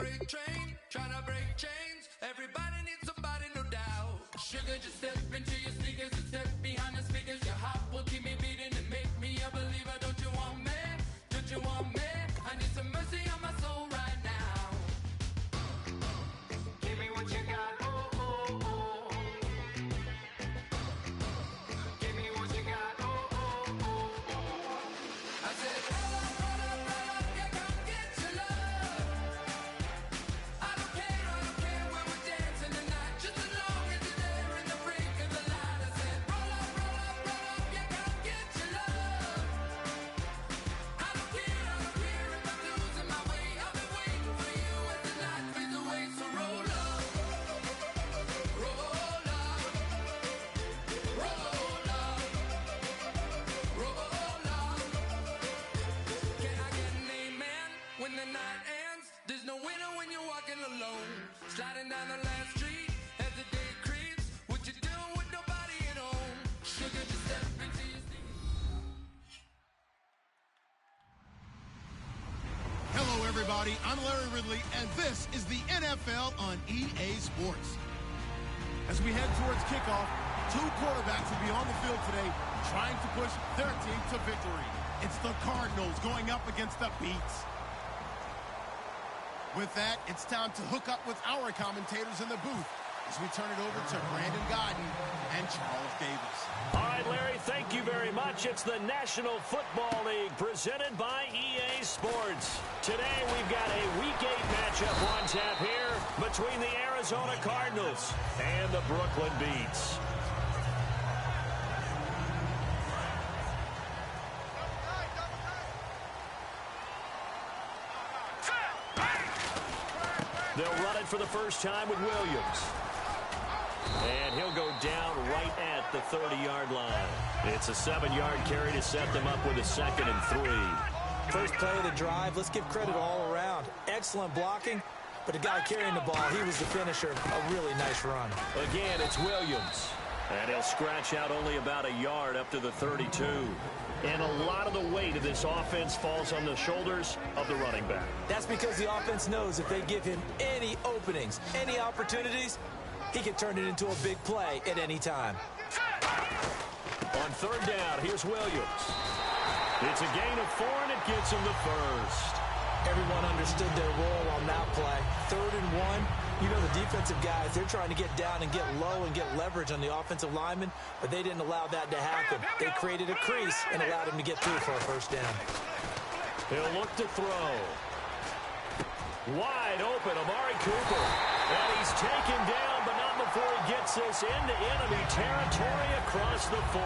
freight train, trying to break chains. Everybody needs somebody, no doubt. Sugar, just step into your sneakers and step behind the speakers. Your heart will keep me beating and make me a believer. Don't you want me? Don't you want me? I need some mercy on my soul right now. Give me what you got. Oh, oh, oh. Give me what you got. Oh, oh, oh, oh. I said, roll up, yeah, come get your love. I don't care when we're dancing tonight. Just as long as you're there in the brink of the light. I said, roll up, yeah, come get your love. I don't care if I'm losing my way. I've been waiting for you as the night fades away. So roll up, roll up, roll up, roll up. Can I get an amen when the night ends? There's no winner when you're walking alone. Sliding down the last street as the day creeps. What you doing with nobody at home? Sugar, just step into your sneakers. Hello, everybody. I'm Larry Ridley, and this is the NFL on EA Sports. As we head towards kickoff, two quarterbacks will be on the field today trying to push their team to victory. It's the Cardinals going up against the Beats. With that, it's time to hook up with our commentators in the booth as we turn it over to Brandon Godden and Charles Davis. All right, Larry, thank you very much. It's the National Football League presented by EA Sports. Today, we've got a Week 8 matchup on tap here between the Arizona Cardinals and the Brooklyn Beats. They'll run it for the first time with Williams. And he'll go down right at the 30-yard line. It's a 7-yard carry to set them up with a 2nd and 3. First play of the drive, let's give credit all around. Excellent blocking, but the guy carrying the ball, he was the finisher. A really nice run. Again, it's Williams. And he'll scratch out only about a yard up to the 32. And a lot of the weight of this offense falls on the shoulders of the running back. That's because the offense knows if they give him any openings, any opportunities, he can turn it into a big play at any time. On 3rd down, here's Williams. It's a gain of 4, and it gets him the first. Everyone understood their role on that play. 3rd and 1. You know, the defensive guys, they're trying to get down and get low and get leverage on the offensive lineman, but they didn't allow that to happen. They created a crease and allowed him to get through for a first down. He'll look to throw. Wide open, Amari Cooper. And he's taken down, but not before he gets this into enemy territory across the 40.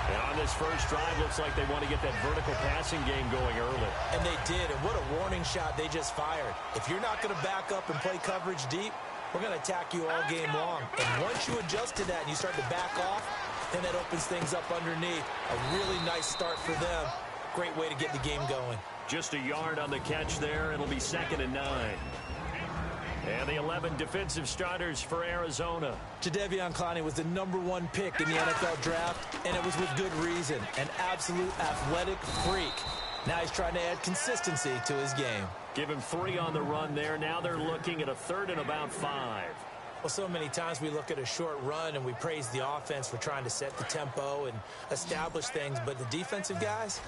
And on this first drive, looks like they want to get that vertical passing game going early. And they did, and what a warning shot they just fired. If you're not going to back up and play coverage deep, we're going to attack you all game long. And once you adjust to that and you start to back off, then that opens things up underneath. A really nice start for them. Great way to get the game going. Just a yard on the catch there. It'll be 2nd and 9. And the 11 defensive starters for Arizona. Jadeveon Clowney was the #1 pick in the NFL draft, and it was with good reason. An absolute athletic freak. Now he's trying to add consistency to his game. Give him 3 on the run there. Now they're looking at a 3rd and about 5. Well, so many times we look at a short run and we praise the offense for trying to set the tempo and establish things, but the defensive guys,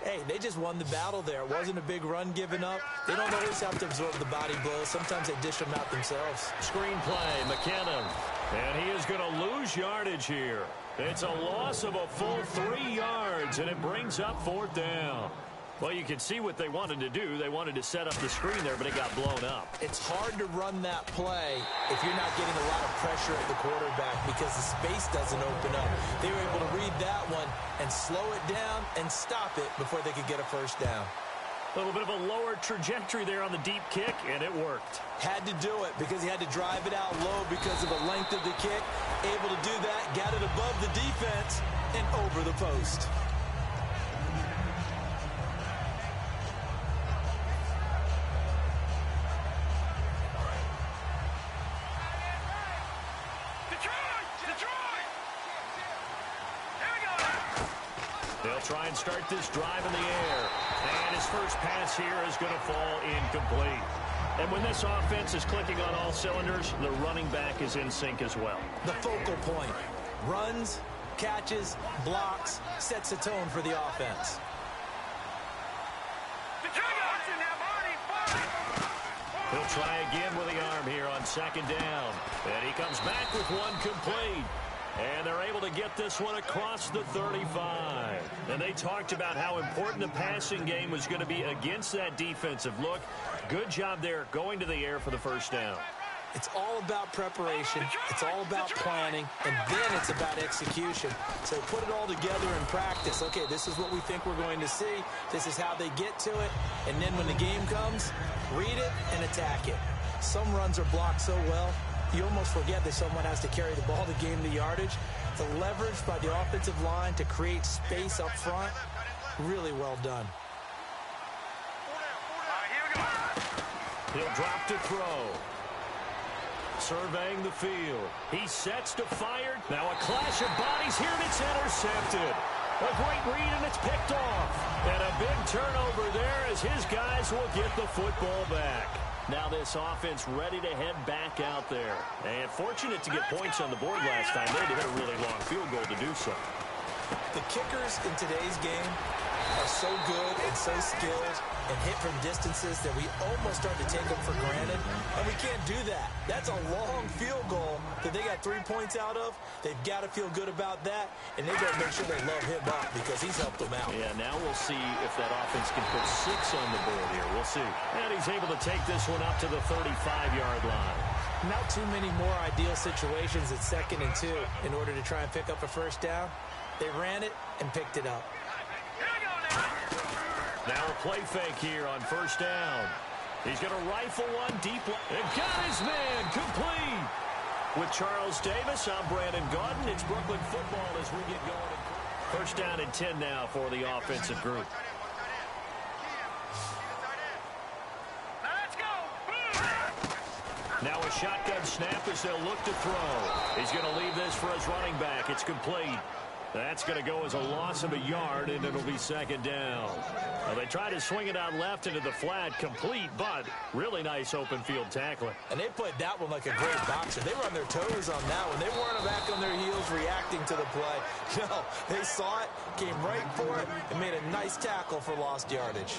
hey, they just won the battle there. It wasn't a big run given up. They don't always have to absorb the body blows. Sometimes they dish them out themselves. Screenplay, McKinnon. And he is going to lose yardage here. It's a loss of a full 3 yards, and it brings up 4th down. Well, you can see what they wanted to do. They wanted to set up the screen there, but it got blown up. It's hard to run that play if you're not getting a lot of pressure at the quarterback because the space doesn't open up. They were able to read that one and slow it down and stop it before they could get a first down. A little bit of a lower trajectory there on the deep kick, and it worked. Had to do it because he had to drive it out low because of the length of the kick. Able to do that, got it above the defense and over the post. They'll try and start this drive in the air. And his first pass here is going to fall incomplete. And when this offense is clicking on all cylinders, the running back is in sync as well. The focal point. Runs, catches, blocks, sets the tone for the offense. He'll try again with the arm here on second down. And he comes back with one complete. And they're able to get this one across the 35. And they talked about how important the passing game was going to be against that defensive look. Good job there going to the air for the first down. It's all about preparation. It's all about planning. And then it's about execution. So put it all together in practice. Okay, this is what we think we're going to see. This is how they get to it. And then when the game comes, read it and attack it. Some runs are blocked so well, you almost forget that someone has to carry the ball to gain the yardage. The leverage by the offensive line to create space up front, really well done. He'll drop to throw. Surveying the field. He sets to fire. Now a clash of bodies here, and it's intercepted. A great read, and it's picked off. And a big turnover there as his guys will get the football back. Now this offense ready to head back out there. And fortunate to get points on the board last time. They had to hit a really long field goal to do so. The kickers in today's game are so good and so skilled and hit from distances that we almost start to take them for granted. And we can't do that. That's a long field goal that they got 3 points out of. They've got to feel good about that, and they got to make sure they love him up because he's helped them out. Yeah, now we'll see if that offense can put 6 on the board here. We'll see. And he's able to take this one up to the 35-yard line. Not too many more ideal situations at 2nd and 2 in order to try and pick up a first down. They ran it and picked it up. Now a play fake here on first down. He's going to rifle one deep. And got his man complete. With Charles Davis, I'm Brandon Gaudin. It's Brooklyn football as we get going. First down and 10 now for the offensive group. Now a shotgun snap as they'll look to throw. He's going to leave this for his running back. It's complete. That's going to go as a loss of a yard, and it'll be second down. Well, they try to swing it out left into the flat, complete, but really nice open field tackling. And they played that one like a great boxer. They were on their toes on that one. They weren't back on their heels reacting to the play. No, they saw it, came right for it, and made a nice tackle for lost yardage.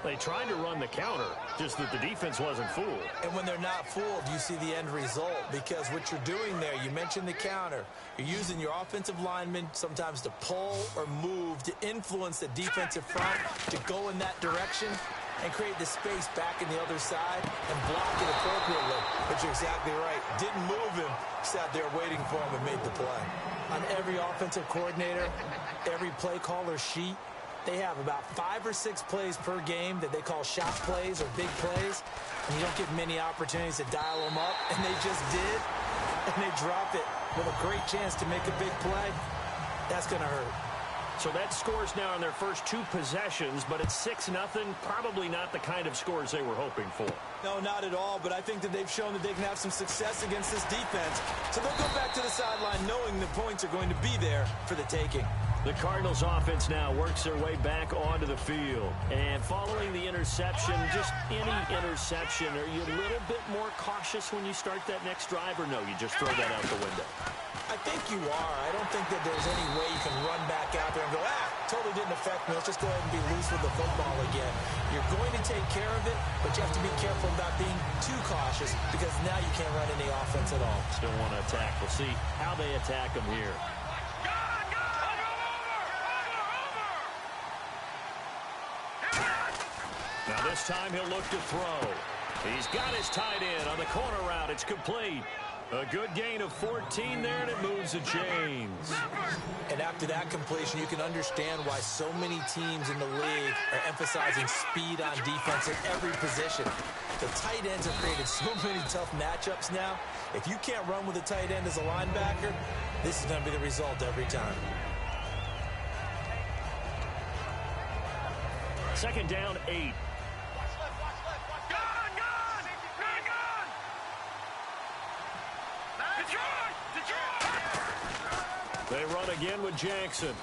They tried to run the counter, just that the defense wasn't fooled. And when they're not fooled, you see the end result, because what you're doing there, you mentioned the counter. You're using your offensive linemen sometimes to pull or move to influence the defensive front to go in that direction and create the space back in the other side and block it appropriately. But you're exactly right. Didn't move him, sat there waiting for him and made the play. On every offensive coordinator, every play caller sheet, they have about 5 or 6 plays per game that they call shot plays or big plays, and you don't get many opportunities to dial them up, and they just did, and they drop it with a great chance to make a big play. That's going to hurt. So that score's now on their first 2 possessions, but it's 6-0, probably not the kind of scores they were hoping for. No, not at all, but I think that they've shown that they can have some success against this defense, so they'll go back to the sideline knowing the points are going to be there for the taking. The Cardinals offense now works their way back onto the field. And following the interception, just any interception, are you a little bit more cautious when you start that next drive, or no, you just throw that out the window? I think you are. I don't think that there's any way you can run back out there and go, totally didn't affect me. Let's just go ahead and be loose with the football again. You're going to take care of it, but you have to be careful about being too cautious because now you can't run any offense at all. Still want to attack. We'll see how they attack them here. Now this time he'll look to throw. He's got his tight end on the corner route. It's complete. A good gain of 14 there, and it moves the chains. And after that completion, you can understand why so many teams in the league are emphasizing speed on defense at every position. The tight ends have created so many tough matchups now. If you can't run with a tight end as a linebacker, this is going to be the result every time. Second down, 8. They run again with Jackson.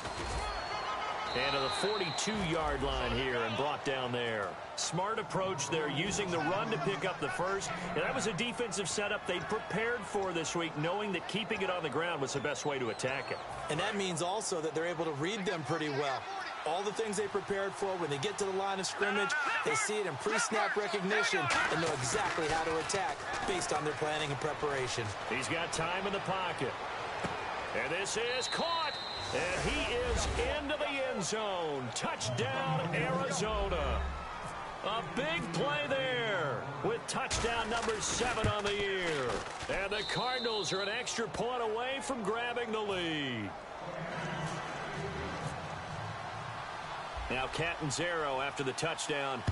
And to the 42-yard line here and brought down there. Smart approach there, using the run to pick up the first. And that was a defensive setup they prepared for this week, knowing that keeping it on the ground was the best way to attack it. And that means also that they're able to read them pretty well. All the things they prepared for, when they get to the line of scrimmage, they see it in pre-snap recognition and know exactly how to attack based on their planning and preparation. He's got time in the pocket. And this is caught. And he is into the end zone. Touchdown, Arizona. A big play there with touchdown number 7 on the year. And the Cardinals are an extra point away from grabbing the lead. Now Catanzaro after the touchdown.